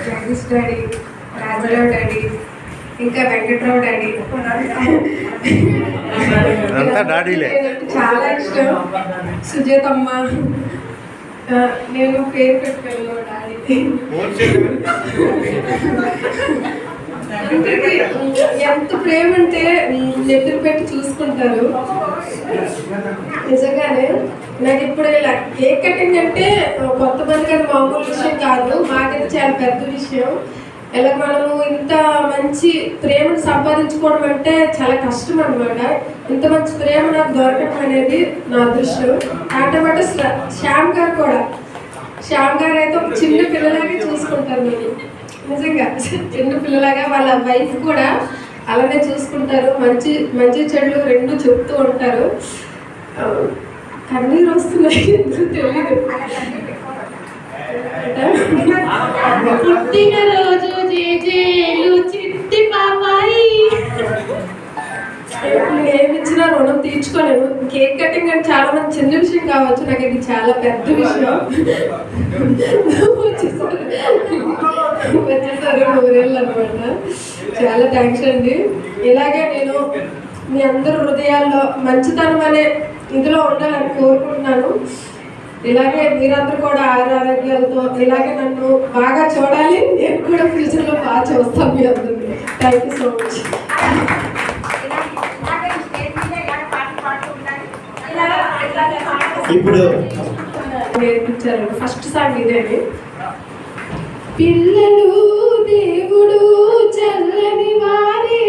Jagadish daddy, Rajarao daddy, ఇంకా Venkatrao daddy అంతా డాడీలే. చాలా ఇష్టం. సుజాతమ్మ, నేను పేరు పెట్టుకెళ్ళను డాడీ. ఎంత ప్రేమ అంటే నెత్తులు పెట్టి చూసుకుంటారు. నిజంగానే నాకు ఇప్పుడు ఇలా కేక్ కటింగ్ అంటే కొంతమందికి అది మామూలు విషయం కాదు, మాకైతే చాలా పెద్ద విషయం. ఇలా మనము ఇంత మంచి ప్రేమను సంపాదించుకోవడం అంటే చాలా కష్టం అనమాట. ఇంత మంచి ప్రేమ నాకు దొరకడం అనేది నా అదృష్టం. ఆటోమాట శ్యామ్ గారు కూడా, శ్యామ్ గారు అయితే ఒక చిన్న పిల్లలాగే చూసుకుంటారు. నేను నిజంగా చిన్న పిల్లలాగా, వాళ్ళ వైఫ్ కూడా అలానే చూసుకుంటారు. మంచి మంచి చెడులు రెండు చెప్తూ ఉంటారు. కన్నీరు వస్తున్నాయి, ఎందుకు తెలియదు. పుట్టినరోజు జేజేలు చిట్టి పాపాయి. ఏమి ఇచ్చినా రుణం తీర్చుకోలేను. కేక్ కటింగ్ అంటే చాలా మంది చిన్న విషయం కావచ్చు, నాకు ఇది చాలా పెద్ద విషయం. వచ్చేసారు 9 ఏళ్ళు అనమాట. చాలా థ్యాంక్స్ అండి. ఇలాగే నేను మీ అందరి హృదయాల్లో మంచితనం అనే ఇందులో ఉండాలని కోరుకుంటున్నాను. ఇలాగే మీరందరూ కూడా ఆరోగ్యాలతో ఇలాగే నన్ను బాగా చూడాలి. నేను కూడా ఫ్యూచర్లో బాగా చూస్తాను మీ అందరినీ. Thank you so much. ఇప్పుడు నేర్పించారు ఫస్ట్ సాంగ్ ఇదేని. పిల్లలు దేవుడు చల్లని వారే,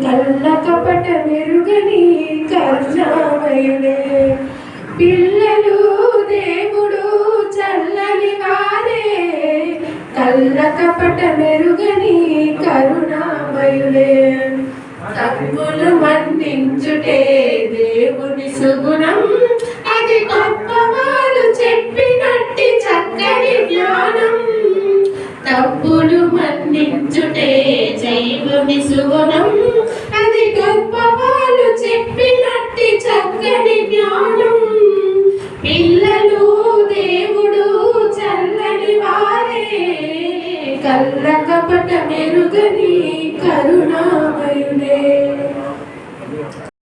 కళ్ళ కపట మెరుగని కరుణామయుడే. పిల్లలు దేవుడు చల్లని వారే, కళ్ళ కపట మెరుగని కరుణామయుడే. తప్పులు మన్నించుటే దేవుని సుగుణం, అది గొప్ప వాళ్ళు చెప్పినట్టి చక్కని జ్ఞానం. తప్పులు మన్నించుటే దేవుని సుగుణం, అది గొప్ప వాళ్ళు చెప్పినట్టి చక్కని జ్ఞానం. పిల్లలు దేవుడు చల్లని వారే, కళ్ళ కపట మెరుగని కరుణామయుడే.